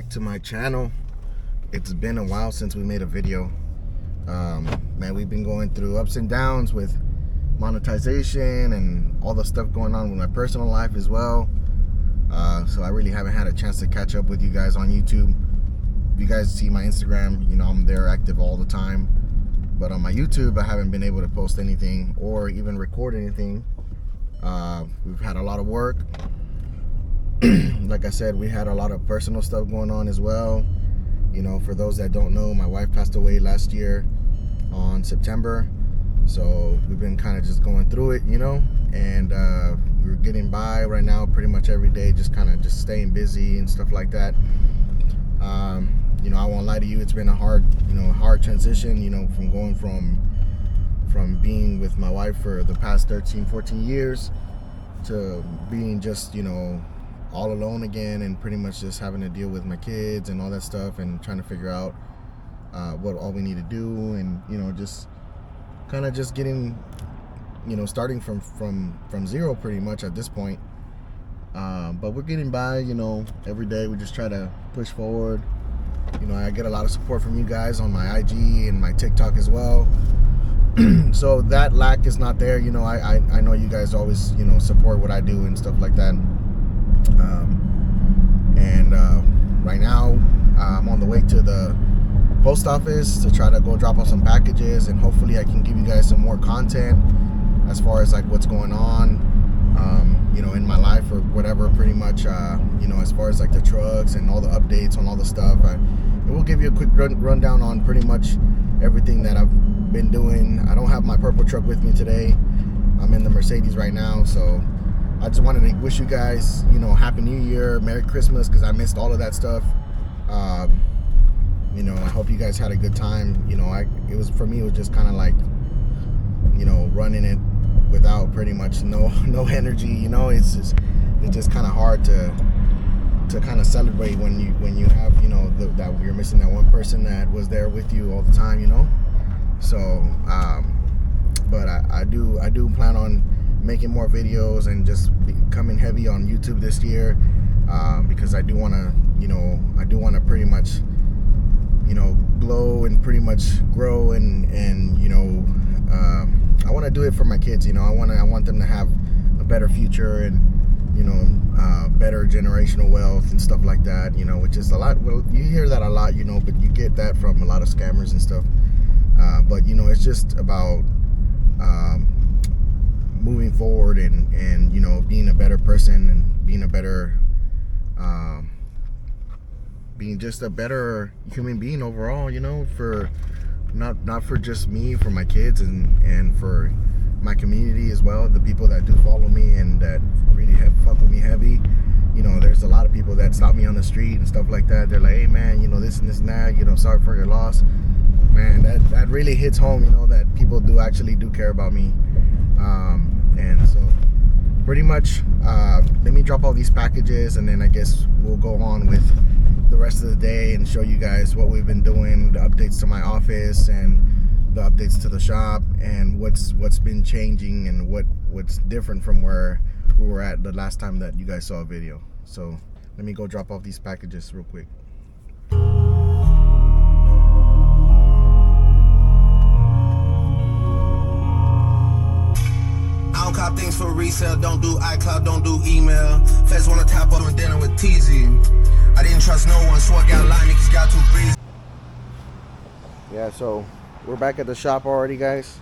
back to my channel. It's been a while since we made a video. Man, we've been going through ups and downs with monetization and all the stuff going on with my personal life as well. So I really haven't had a chance to catch up with you guys on YouTube. If you guys see my Instagram, you know I'm there active all the time. But on my YouTube, I haven't been able to post anything or even record anything. We've had a lot of work. Like I said, we had a lot of personal stuff going on as well. You know, for those that don't know, my wife passed away last year on September. So we've been kind of just going through it, you know, and we're getting by right now pretty much every day, just kind of just staying busy and stuff like that. You know, I won't lie to you, it's been a hard transition, you know, from going from being with my wife for the past 13-14 years to being just, you know, all alone again, and pretty much just having to deal with my kids and all that stuff, and trying to figure out what all we need to do, and you know, just kind of just getting, you know, starting from zero pretty much at this point. But we're getting by, you know, every day we just try to push forward. You know, I get a lot of support from you guys on my IG and my TikTok as well. So that lack is not there. You know, I know you guys always, you know, support what I do and stuff like that. Right now I'm on the way to the post office to try to go drop off some packages, and hopefully I can give you guys some more content as far as like what's going on, you know, in my life or whatever, pretty much, you know, as far as like the trucks and all the updates on all the stuff. It will give you a quick rundown on pretty much everything that I've been doing. I don't have my purple truck with me today. I'm in the Mercedes right now, so I just wanted to wish you guys, you know, Happy New Year, Merry Christmas, because I missed all of that stuff. You know, I hope you guys had a good time. You know, it was just kind of like, you know, running it without pretty much no energy. You know, it's just kind of hard to kind of celebrate when you have, you know, that you're missing that one person that was there with you all the time. You know, so but I do plan on making more videos and just becoming heavy on YouTube this year, because I do want to pretty much, you know, glow and pretty much grow, and you know, I want to do it for my kids. You know, I want them to have a better future, and you know, better generational wealth and stuff like that. You know, which is a lot. Well, you hear that a lot, you know, but you get that from a lot of scammers and stuff. But you know, it's just about moving forward and you know, being a better person and being a better being just a better human being overall, you know, for not for just me, for my kids and for my community as well, the people that do follow me and that really fuck with me heavy. You know, there's a lot of people that stop me on the street and stuff like that. They're like, hey man, you know, this and this and that, you know, sorry for your loss. Man, that really hits home, you know, that people actually do care about me. And so pretty much, let me drop all these packages, and then I guess we'll go on with the rest of the day and show you guys what we've been doing, the updates to my office and the updates to the shop, and what's been changing and what's different from where we were at the last time that you guys saw a video. So let me go drop off these packages real quick. I don't cop things for resale, don't do iCloud, don't do email. Feds wanna tap up and dinner with TZ. I didn't trust no one, so I got line, niggas got too breezy. Yeah, so we're back at the shop already, guys.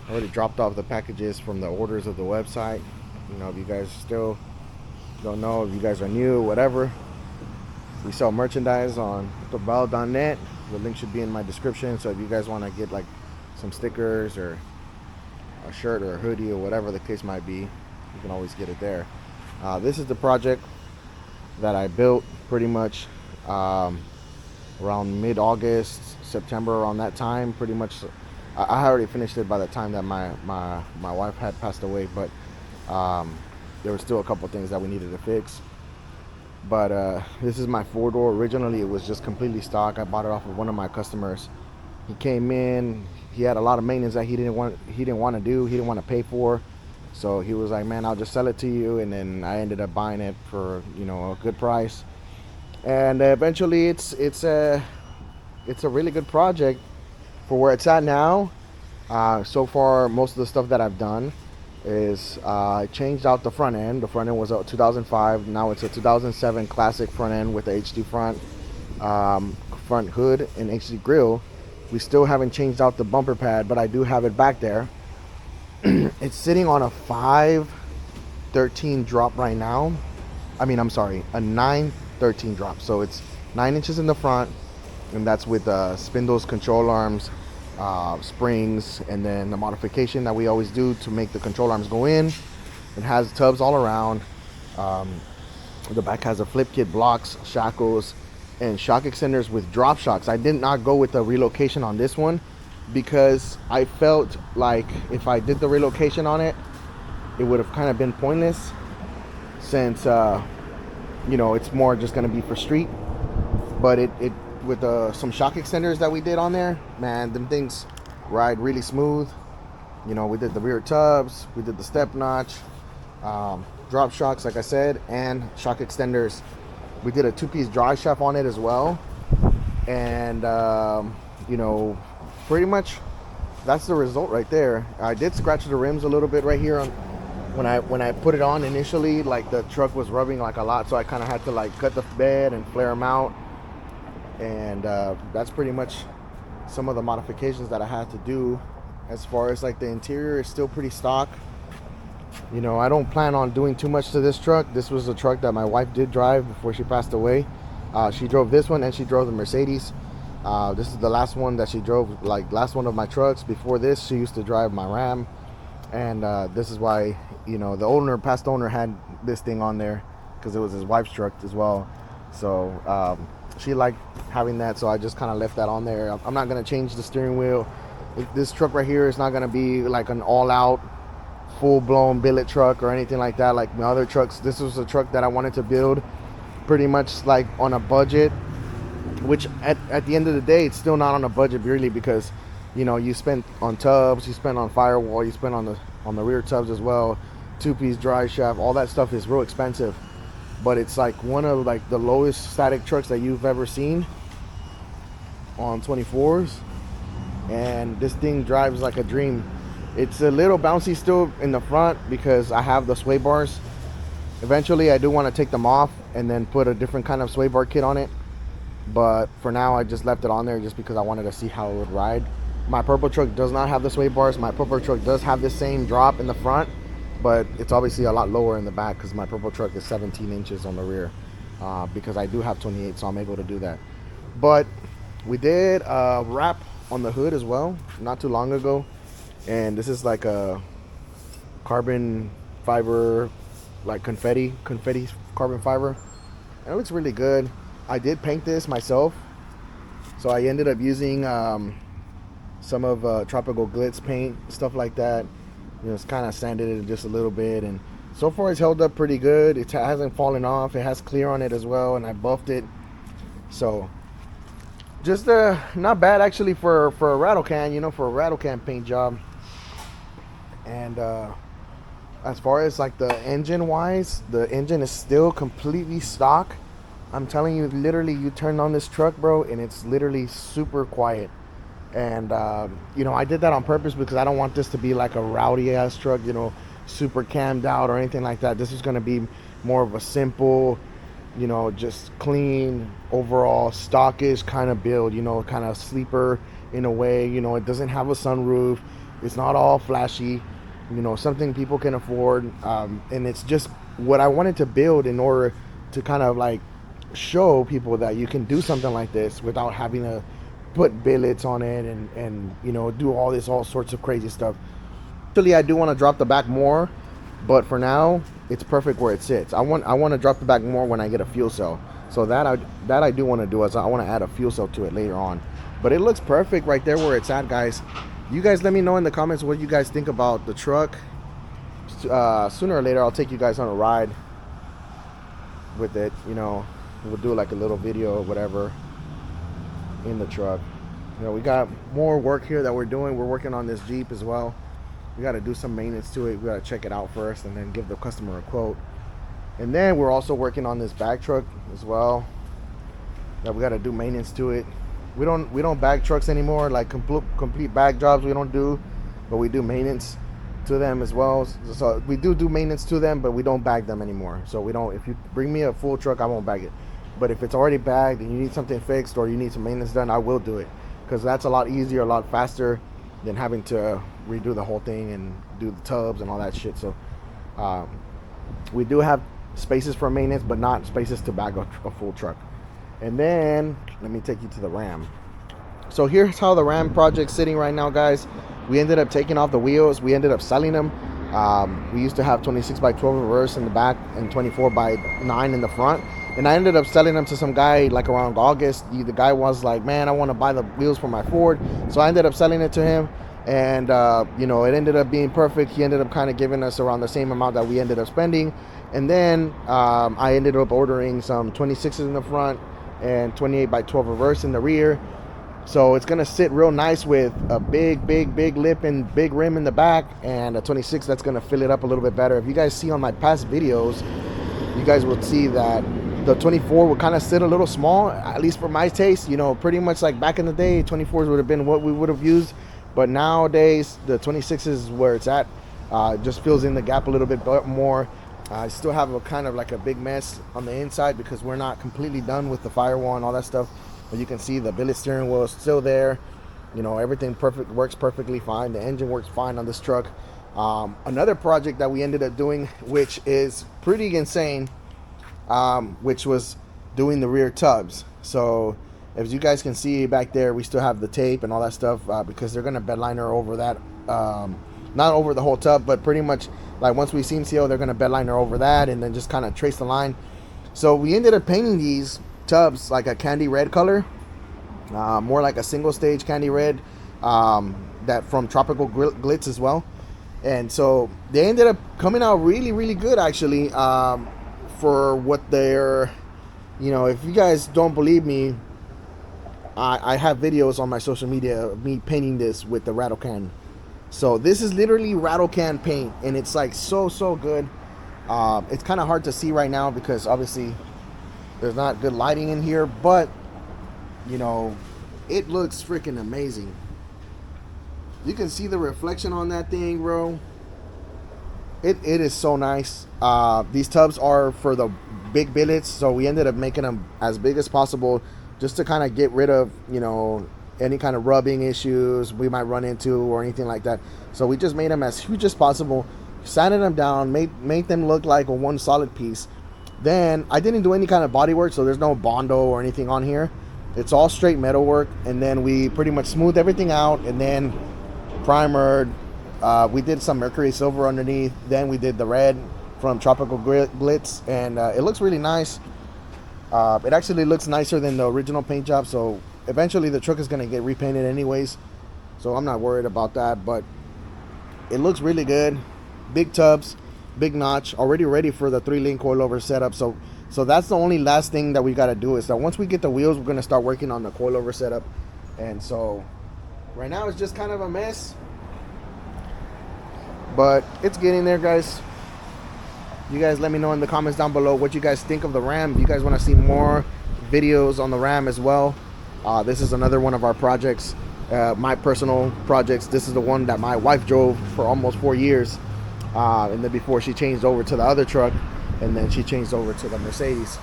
I already dropped off the packages from the orders of the website. You know, if you guys still don't know, if you guys are new, whatever, we sell merchandise on cabal.net. The link should be in my description, so if you guys want to get like some stickers or a shirt or a hoodie or whatever the case might be, you can always get it there. This is the project that I built pretty much around mid-August, September, around that time. Pretty much, I had already finished it by the time that my wife had passed away, but there were still a couple things that we needed to fix. But this is my 4-door. Originally it was just completely stock. I bought it off of one of my customers. He came in, he had a lot of maintenance that he didn't want to do, he didn't want to pay for. So he was like, man, I'll just sell it to you. And then I ended up buying it for, you know, a good price. and eventually it's a really good project for where it's at now. So far, most of the stuff that I've done is I changed out the front end. The front end was a 2005. Now it's a 2007 classic front end with the HD front, front hood, and HD grille. We still haven't changed out the bumper pad, but I do have it back there. It's sitting on a 513 drop right now. I mean, I'm sorry, a 913 drop. So it's 9 inches in the front, and that's with spindles, control arms, springs, and then the modification that we always do to make the control arms go in. It has tubs all around. The back has a flip kit, blocks, shackles, and shock extenders with drop shocks. I did not go with the relocation on this one because I felt like if I did the relocation on it, it would have kind of been pointless, since you know, it's more just going to be for street. But it with some shock extenders that we did on there, man, them things ride really smooth. You know, we did the rear tubs, we did the step notch, drop shocks, like I said, and shock extenders. We did a 2-piece drive shaft on it as well, and you know, pretty much that's the result right there. I did scratch the rims a little bit right here on when I put it on initially. Like, the truck was rubbing like a lot, so I kind of had to like cut the bed and flare them out. And that's pretty much some of the modifications that I had to do. As far as like the interior, is still pretty stock. You know, I don't plan on doing too much to this truck. This was a truck that my wife did drive before she passed away. She drove this one, and she drove the Mercedes. This is the last one that she drove, like last one of my trucks. Before this, she used to drive my Ram. And this is why, you know, the past owner had this thing on there, because it was his wife's truck as well. So she liked having that, so I just kind of left that on there. I'm not going to change the steering wheel. This truck right here is not going to be like an all-out, full-blown billet truck or anything like that like my other trucks. This was a truck that I wanted to build pretty much like on a budget, which at the end of the day, it's still not on a budget really, because, you know, you spend on tubs, you spend on firewall, you spend on the rear tubs as well, 2-piece drive shaft, all that stuff is real expensive. But it's like one of like the lowest static trucks that you've ever seen on 24s, and this thing drives like a dream. It's a little bouncy still in the front because I have the sway bars. Eventually I do want to take them off and then put a different kind of sway bar kit on it, but for now I just left it on there just because I wanted to see how it would ride. My purple truck does not have the sway bars. My purple truck does have the same drop in the front, but it's obviously a lot lower in the back because my purple truck is 17 inches on the rear, because I do have 28, so I'm able to do that. But we did a wrap on the hood as well not too long ago, and this is like a carbon fiber, like confetti carbon fiber, and it looks really good. I did paint this myself, so I ended up using some of Tropical Glitz paint, stuff like that. You know, it's kind of sanded it just a little bit, and so far it's held up pretty good. It hasn't fallen off. It has clear on it as well, and I buffed it, so just not bad actually for a rattle can, you know, for a rattle can paint job. And as far as like the engine wise, the engine is still completely stock. I'm telling you, literally, you turn on this truck, bro, and it's literally super quiet. And you know, I did that on purpose because I don't want this to be like a rowdy ass truck, you know, super cammed out or anything like that. This is going to be more of a simple, you know, just clean overall stockish kind of build, you know, kind of sleeper in a way. You know, it doesn't have a sunroof, it's not all flashy, you know, something people can afford, and it's just what I wanted to build in order to kind of like show people that you can do something like this without having to put billets on it and you know, do all sorts of crazy stuff. Actually, I do want to drop the back more, but for now it's perfect where it sits. I want to drop the back more when I get a fuel cell, so that I do want to do, as I want to add a fuel cell to it later on. But it looks perfect right there where it's at, guys. You guys let me know in the comments what you guys think about the truck. Sooner or later I'll take you guys on a ride with it, you know. We'll do like a little video or whatever in the truck. You know, we got more work here that we're doing. We're working on this Jeep as well. We got to do some maintenance to it. We got to check it out first and then give the customer a quote. And then we're also working on this back truck as well. that we got to do maintenance to it. We don't bag trucks anymore, like complete bag jobs we don't do, but we do maintenance to them as well. So we do maintenance to them, but we don't bag them anymore. So we don't. If you bring me a full truck, I won't bag it. But if it's already bagged and you need something fixed or you need some maintenance done, I will do it, because that's a lot easier, a lot faster than having to redo the whole thing and do the tubs and all that shit. So we do have spaces for maintenance, but not spaces to bag a full truck. And then let me take you to the Ram. So here's how the Ram project's sitting right now, guys. We ended up taking off the wheels. We ended up selling them. We used to have 26 by 12 reverse in the back and 24 by 9 in the front. And I ended up selling them to some guy like around August. The guy was like, man, I want to buy the wheels for my Ford. So I ended up selling it to him. And, you know, it ended up being perfect. He ended up kind of giving us around the same amount that we ended up spending. And then I ended up ordering some 26s in the front and 28 by 12 reverse in the rear. So it's going to sit real nice with a big lip and big rim in the back, and a 26 that's going to fill it up a little bit better. If you guys see on my past videos, you guys will see that the 24 would kind of sit a little small, at least for my taste. You know, pretty much like back in the day, 24s would have been what we would have used. But nowadays, the 26 is where it's at. Just fills in the gap a little bit more. I still have a kind of like a big mess on the inside because we're not completely done with the firewall and all that stuff. But you can see the billet steering wheel is still there. You know, everything works perfectly fine. The engine works fine on this truck. Another project that we ended up doing, which is pretty insane, which was doing the rear tubs. So as you guys can see back there, we still have the tape and all that stuff because they're going to bed liner over that. Not over the whole tub, but pretty much like once we seam seal, they're going to bed liner over that and then just kind of trace the line. So we ended up painting these tubs like a candy red color, more like a single stage candy red, that from Tropical Glitz as well. And so they ended up coming out really good, actually, for what they're, you know, if you guys don't believe me, I have videos on my social media of me painting this with the rattle can. So this is literally rattle can paint, and it's like so good. It's kind of hard to see right now because obviously there's not good lighting in here, but you know, it looks freaking amazing. You can see the reflection on that thing, bro. It is so nice. These tubs are for the big billets, so we ended up making them as big as possible just to kind of get rid of, you know, any kind of rubbing issues we might run into or anything like that. So we just made them as huge as possible, sanded them down, made them look like a one solid piece. Then I didn't do any kind of body work, so there's no Bondo or anything on here. It's all straight metal work. And then we pretty much smoothed everything out and then primered. We did some mercury silver underneath. Then we did the red from Tropical Glitz, and it looks really nice. It actually looks nicer than the original paint job, so eventually the truck is going to get repainted anyways, so I'm not worried about that. But it looks really good. Big tubs, big notch, already ready for the 3-link coilover setup. So that's the only last thing that we got to do, is that once we get the wheels, we're going to start working on the coilover setup. And so right now it's just kind of a mess, but it's getting there, guys. You guys let me know in the comments down below what you guys think of the Ram. If you guys want to see more videos on the Ram as well, this is another one of our projects, my personal projects. This is the one that my wife drove for almost 4 years, and then before she changed over to the other truck, and then she changed over to the Mercedes,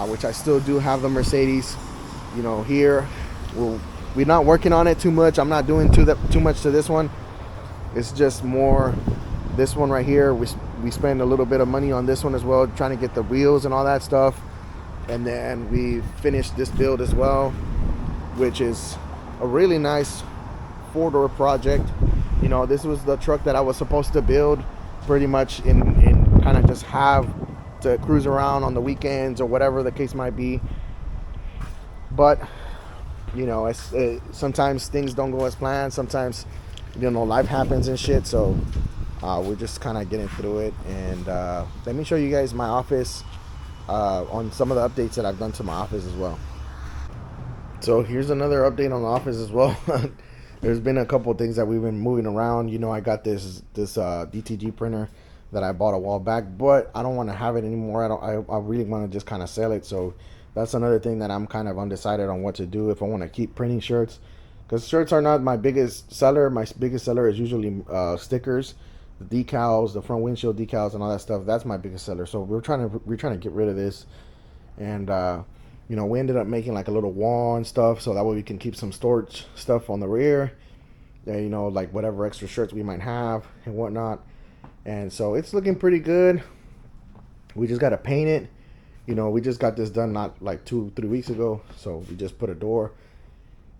which I still do have the Mercedes. You know, here we're not working on it too much. I'm not doing too much to this one. It's just more this one right here. We spend a little bit of money on this one as well, trying to get the wheels and all that stuff. And then we finished this build as well, which is a really nice 4-door project. You know, this was the truck that I was supposed to build pretty much in kind of just have to cruise around on the weekends or whatever the case might be. But you know, sometimes things don't go as planned. Sometimes, you know, life happens and shit. So we're just kind of getting through it. And let me show you guys my office on some of the updates that I've done to my office as well. So here's another update on the office as well. There's been a couple of things that we've been moving around. You know, I got this DTG printer that I bought a while back, but I don't want to have it anymore. I really want to just kind of sell it. So That's another thing that I'm kind of undecided on what to do, if I want to keep printing shirts, because shirts are not my biggest seller. My biggest seller is usually stickers, the decals, the front windshield decals, and all that stuff. That's my biggest seller. So we're trying to get rid of this, and you know, we ended up making like a little wall and stuff, so that way we can keep some storage stuff on the rear. You know, like whatever extra shirts we might have and whatnot. And so it's looking pretty good. We just got to paint it. You know, we just got this done not like 2-3 weeks ago. So we just put a door.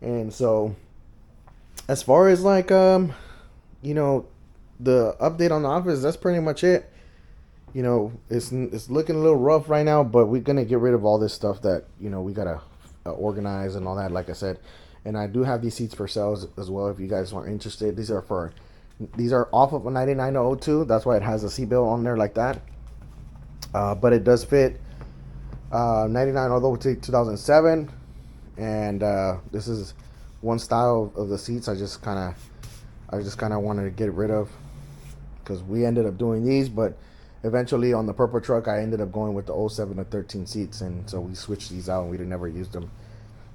And so as far as like, you know, the update on the office, that's pretty much it. You know, it's looking a little rough right now, but we're going to get rid of all this stuff that, you know, we got to organize and all that, like I said. And I do have these seats for sale as well if you guys are interested. These are off of a 9902. That's why it has a seatbelt on there like that. But it does fit 99 although 2007. And this is one style of the seats I just kind of wanted to get rid of, because we ended up doing these, but eventually on the purple truck I ended up going with the 07 to 13 seats, and so we switched these out and we never used them.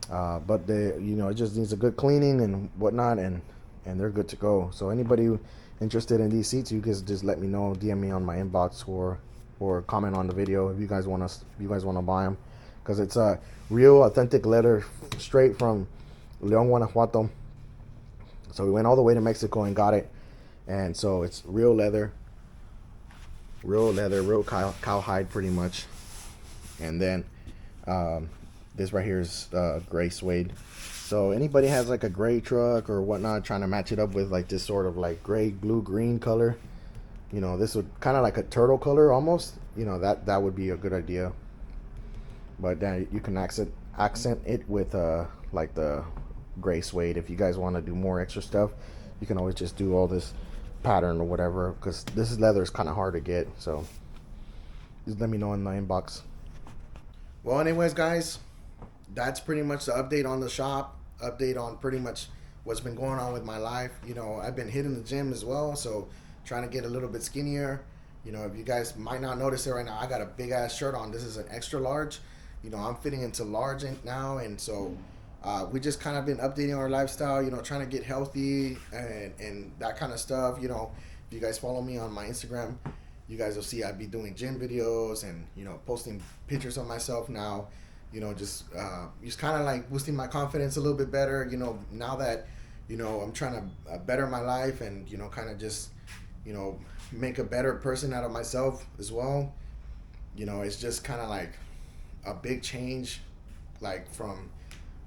But they, you know, it just needs a good cleaning and whatnot, and they're good to go. So anybody interested in these seats, you guys just let me know, DM me on my inbox or comment on the video if you guys want to buy them, because it's a real authentic leather straight from León, Guanajuato. So we went all the way to Mexico and got it, and so it's real leather, real cowhide pretty much. And then this right here is gray suede. So anybody has like a gray truck or whatnot, trying to match it up with like this sort of like gray blue green color, you know, this would kind of like a turtle color almost, you know, that would be a good idea. But then you can accent it with like the gray suede. If you guys want to do more extra stuff, you can always just do all this pattern or whatever, because this leather is kind of hard to get. So just let me know in the inbox. Well, anyways guys, that's pretty much the update on the shop, update on pretty much what's been going on with my life. You know, I've been hitting the gym as well, so trying to get a little bit skinnier. You know, if you guys might not notice it right now, I got a big ass shirt on. This is an extra large. You know, I'm fitting into large now, and so we just kind of been updating our lifestyle, you know, trying to get healthy and that kind of stuff. You know, if you guys follow me on my Instagram, you guys will see I'd be doing gym videos and, you know, posting pictures of myself now. You know, just kind of like boosting my confidence a little bit better, you know, now that, you know, I'm trying to better my life and, you know, kind of just, you know, make a better person out of myself as well. You know, it's just kind of like a big change, like from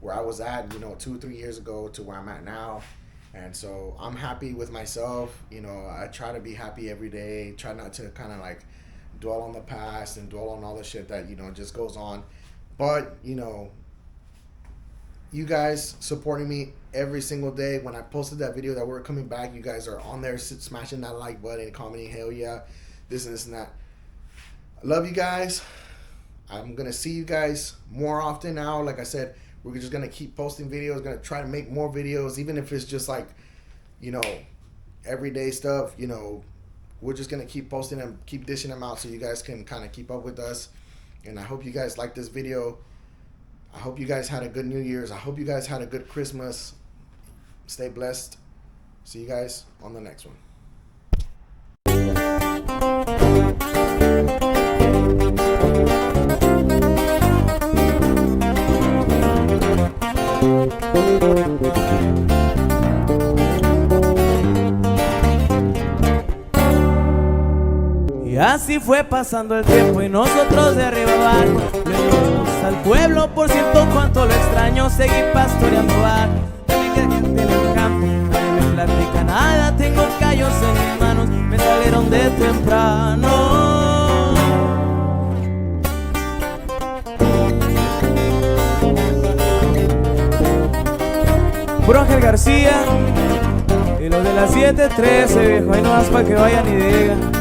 where I was at, you know, 2-3 years ago to where I'm at now. And so I'm happy with myself. You know, I try to be happy every day, try not to kind of like dwell on the past and dwell on all the shit that, you know, just goes on. But, you know, you guys supporting me every single day. When I posted that video that we're coming back, you guys are on there smashing that like button, commenting, hell yeah, this and this and that. I love you guys. I'm going to see you guys more often now. Like I said, we're just going to keep posting videos, going to try to make more videos, even if it's just like, you know, everyday stuff. You know, we're just going to keep posting them, keep dishing them out so you guys can kind of keep up with us. And I hope you guys like this video. I hope you guys had a good New Year's. I hope you guys had a good Christmas. Stay blessed. See you guys on the next one. Y así fue pasando el tiempo y nosotros de arriba abajo le dimos al pueblo, por cierto, cuánto lo extraño. Seguí pastoreando bar, también que gente en el campo nadie me platica nada. Tengo callos en mis manos, me salieron de temprano. Puro Ángel García y los de la 713, viejo, ahí no vas pa' que vayan y digan.